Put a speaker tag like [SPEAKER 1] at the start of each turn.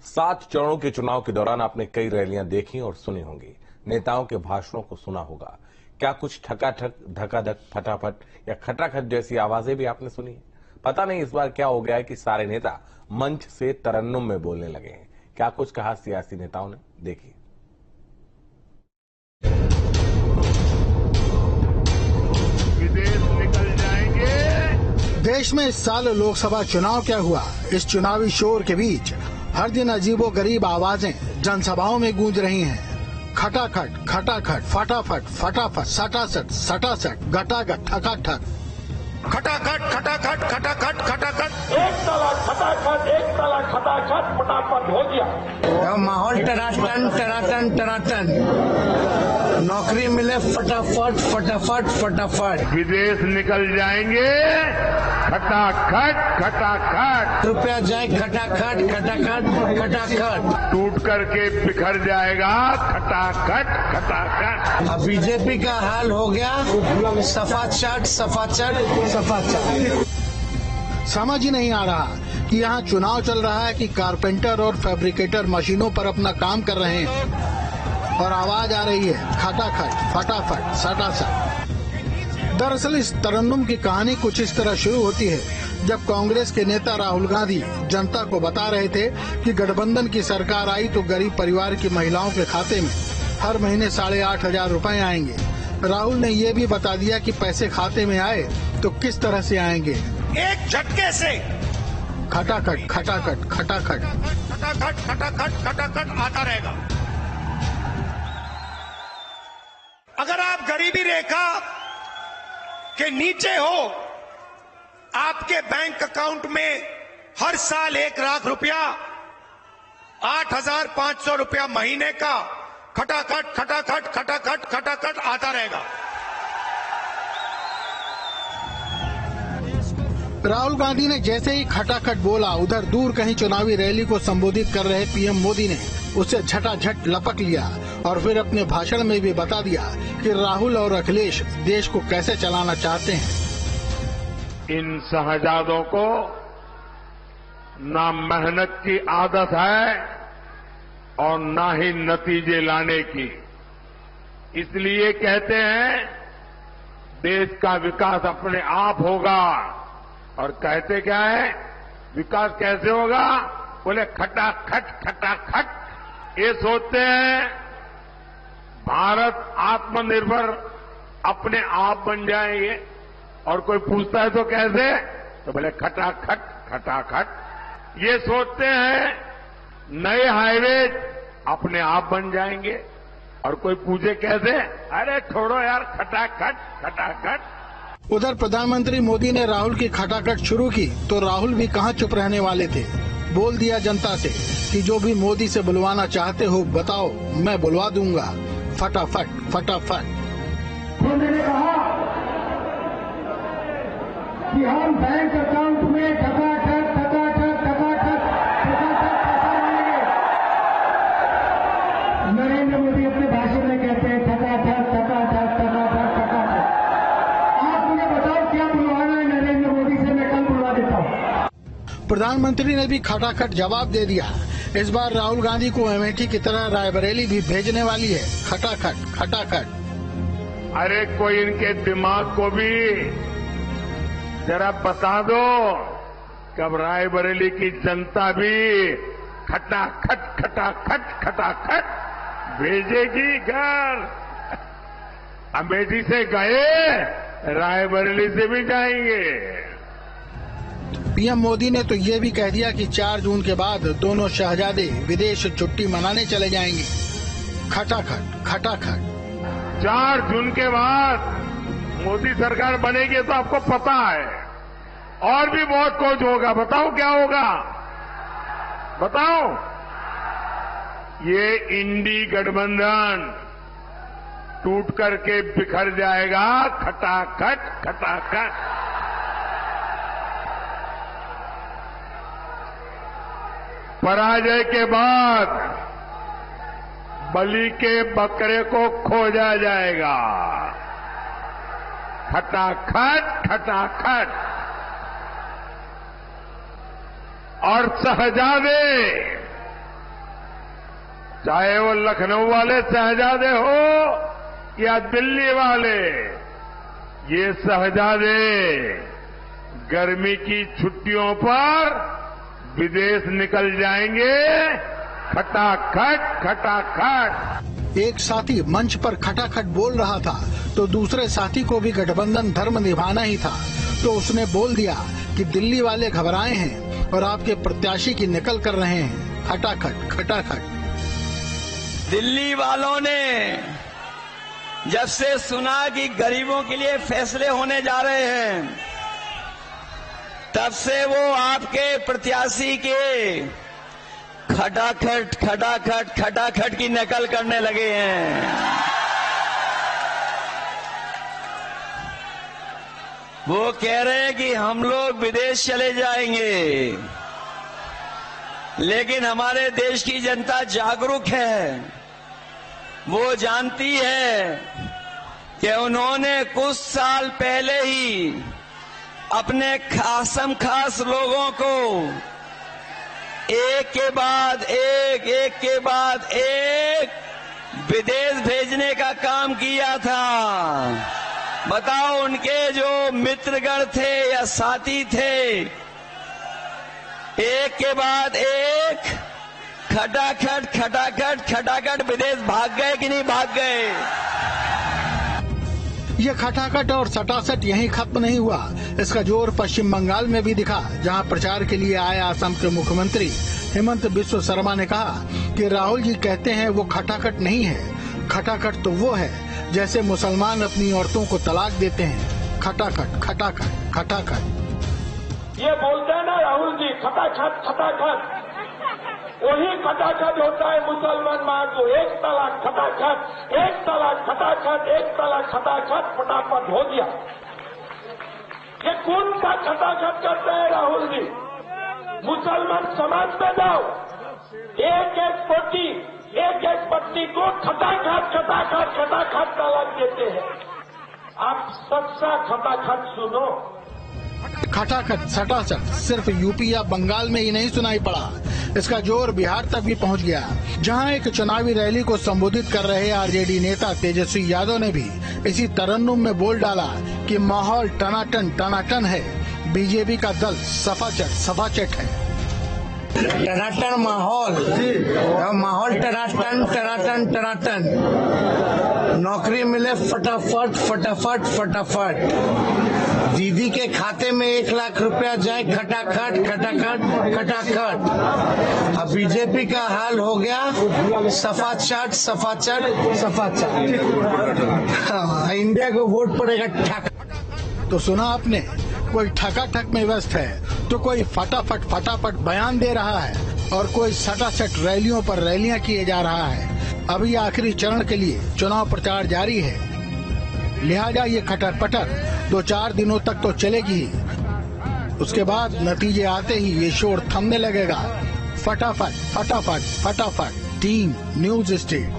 [SPEAKER 1] 7 चरणों के चुनाव के दौरान आपने कई रैलियां देखी और सुनी होंगी, नेताओं के भाषणों को सुना होगा। क्या कुछ ठकाठक, धकाधक, फटाफट या खटाखट जैसी आवाजें भी आपने सुनी है? पता नहीं इस बार क्या हो गया है कि सारे नेता मंच से तरन्नुम में बोलने लगे हैं। क्या कुछ कहा सियासी नेताओं ने, देखिए।
[SPEAKER 2] विदेश निकल जाएंगे।
[SPEAKER 3] देश में इस साल लोकसभा चुनाव क्या हुआ? इस चुनावी शोर के बीच हर दिन अजीबोगरीब आवाजें जनसभाओं में गूंज रही हैं। खटाखट, खटाखट, फटाफट, फटाफट, सटासट, सटासट, गटागट, ठकाठक।
[SPEAKER 2] खटाखट खटाखट खटाखट खटाखट,
[SPEAKER 4] एक ताला खटाखट फटाफट हो गया।
[SPEAKER 5] माहौल टनाटन टनाटन टनाटन, नौकरी मिले फटाफट फटाफट फटाफट,
[SPEAKER 2] विदेश निकल जाएंगे खटाखट खटाखट,
[SPEAKER 5] रुपया जाए खटाखट खटाखट खटाखट,
[SPEAKER 2] टूट करके बिखर जाएगा खटाखट खटाखट।
[SPEAKER 5] अब बीजेपी का हाल हो गया सफा चट सफा चट सफा चट।
[SPEAKER 3] समझ ही नहीं आ रहा कि यहाँ चुनाव चल रहा है कि कारपेंटर और फैब्रिकेटर मशीनों पर अपना काम कर रहे हैं और आवाज आ रही है खटाखट, फटाफट, सटासट। दरअसल इस तरन्नुम की कहानी कुछ इस तरह शुरू होती है जब कांग्रेस के नेता राहुल गांधी जनता को बता रहे थे कि गठबंधन की सरकार आई तो गरीब परिवार की महिलाओं के खाते में हर महीने 8,500 रुपए आएंगे। राहुल ने ये भी बता दिया कि पैसे खाते में आए तो किस तरह से आएंगे।
[SPEAKER 2] एक झटके से
[SPEAKER 3] खटाखट, खटाखट, खटाखट,
[SPEAKER 2] खटाखट खटाखट खटाखट आता रहेगा। अगर आप गरीबी रेखा के नीचे हो, आपके बैंक अकाउंट में हर साल 1 लाख रुपया, 8,500 रुपया महीने का खटाखट खटाखट खटाखट खटाखट आता रहेगा।
[SPEAKER 3] राहुल गांधी ने जैसे ही खटाखट बोला, उधर दूर कहीं चुनावी रैली को संबोधित कर रहे पीएम मोदी ने उसे झटाझट लपक लिया और फिर अपने भाषण में भी बता दिया कि राहुल और अखिलेश देश को कैसे चलाना चाहते हैं।
[SPEAKER 2] इन शहजादों को ना मेहनत की आदत है और ना ही नतीजे लाने की। इसलिए कहते हैं देश का विकास अपने आप होगा। और कहते क्या है, विकास कैसे होगा? बोले खटाखट खटाखट। ये सोचते हैं भारत आत्मनिर्भर अपने आप बन जाएंगे और कोई पूछता है तो कैसे, तो बोले खटाखट खटाखट। ये सोचते हैं नए हाईवे अपने आप बन जाएंगे और कोई पूछे कैसे, अरे छोड़ो यार खटाखट खटाखट।
[SPEAKER 3] उधर प्रधानमंत्री मोदी ने राहुल की खटाखट शुरू की तो राहुल भी कहां चुप रहने वाले थे। बोल दिया जनता से कि जो भी मोदी से बुलवाना चाहते हो बताओ, मैं बुलवा दूंगा। फटाफट फटाफट।
[SPEAKER 4] उन्होंने कहा कि हम बैंक अकाउंट में ठकाठक ठकाठक ठकाठक नरेंद्र मोदी अपने भाषण में कहते हैं ठकाठक ठकाठक ठकाठक ठकाठक। आप मुझे बताओ क्या बुलवाना है नरेंद्र मोदी से, मैं कल बुलवा देता हूँ।
[SPEAKER 3] प्रधानमंत्री ने भी खटाखट जवाब दे दिया। इस बार राहुल गांधी को अमेठी की तरह रायबरेली भी भेजने वाली है। खटाखट खटाखट।
[SPEAKER 2] अरे कोई इनके दिमाग को भी जरा बता दो, कब रायबरेली की जनता भी खटाखट खटाखट खटाखट भेजेगी घर। अमेठी से गए, रायबरेली से भी जाएंगे।
[SPEAKER 3] पीएम मोदी ने तो ये भी कह दिया कि 4 जून के बाद दोनों शहजादे विदेश छुट्टी मनाने चले जाएंगे। खटाखट खटाखट।
[SPEAKER 2] 4 जून के बाद मोदी सरकार बनेगी तो आपको पता है और भी बहुत कुछ होगा। बताओ क्या होगा, बताओ। ये इंडी गठबंधन टूट करके बिखर जाएगा खटाखट खटाखट। पराजय के बाद बलि के बकरे को खोजा जाएगा। खटाखट खटाखट। और शहजादे चाहे वो लखनऊ वाले शहजादे हो या दिल्ली वाले, ये शहजादे गर्मी की छुट्टियों पर विदेश निकल जाएंगे खटाखट खटाखट।
[SPEAKER 3] एक साथी मंच पर खटाखट बोल रहा था तो दूसरे साथी को भी गठबंधन धर्म निभाना ही था, तो उसने बोल दिया कि दिल्ली वाले घबराए हैं और आपके प्रत्याशी की नकल कर रहे हैं। खटाखट खटाखट।
[SPEAKER 6] दिल्ली वालों ने जब से सुना कि गरीबों के लिए फैसले होने जा रहे हैं, तब से वो आपके प्रत्याशी के खटाखट खटाखट खटाखट की नकल करने लगे हैं। वो कह रहे हैं कि हम लोग विदेश चले जाएंगे, लेकिन हमारे देश की जनता जागरूक है। वो जानती है कि उन्होंने कुछ साल पहले ही अपने खासम खास लोगों को एक के बाद एक विदेश भेजने का काम किया था। बताओ, उनके जो मित्रगण थे या साथी थे, एक के बाद एक खटाखट खटाखट खटाखट विदेश भाग गए कि नहीं भाग गए?
[SPEAKER 3] ये खटाखट और सटासट यहीं खत्म नहीं हुआ। इसका जोर पश्चिम बंगाल में भी दिखा, जहां प्रचार के लिए आए असम के मुख्यमंत्री हेमंत बिस्व शर्मा ने कहा कि राहुल जी कहते हैं वो खटाखट नहीं है। खटाखट तो वो है जैसे मुसलमान अपनी औरतों को तलाक देते हैं। खटाखट खटाखट खटाखट।
[SPEAKER 4] ये बोलते हैं ना राहुल जी, खटाखट खटाखट, वही खटाखट होता है मुसलमान मार को। एक तलाक खटाखट, एक तलाक खटाखट, एक तलाक खटाखट, फटाफट हो गया। ये कौन सा खटाखट करते हैं राहुल जी? मुसलमान समाज में जाओ, एक एक पत्नी को खटाखट खटाखट खटाखट तलाक देते हैं। आप सबका खटाखट सुनो।
[SPEAKER 3] खटाखट सटासट सिर्फ यूपी या बंगाल में ही नहीं सुनाई पड़ा, इसका जोर बिहार तक भी पहुंच गया, जहां एक चुनावी रैली को संबोधित कर रहे आरजेडी नेता तेजस्वी यादव ने भी इसी तरन्नुम में बोल डाला कि माहौल टनाटन टनाटन है, बीजेपी का दल सफाचट है।
[SPEAKER 5] टनाटन माहौल टनाटन टनाटन टनाटन, नौकरी मिले फटाफट फटाफट फटाफट, दीदी के खाते में 1 लाख रुपया जाए खटाखट खटाखट खटाखट। अब बीजेपी का हाल हो गया सफाचट सफाचट सफाचट। इंडिया को वोट पड़ेगा ठक।
[SPEAKER 3] तो सुना आपने, कोई ठकाठक में व्यस्त है तो कोई फटाफट फटाफट बयान दे रहा है और कोई सटासट रैलियों पर रैलियां किए जा रहा है। अभी आखिरी चरण के लिए चुनाव प्रचार जारी है, लिहाजा ये खटर पटर 2-4 दिनों तक तो चलेगी, उसके बाद नतीजे आते ही ये शोर थमने लगेगा। फटाफट फटाफट फटाफट। Team news state.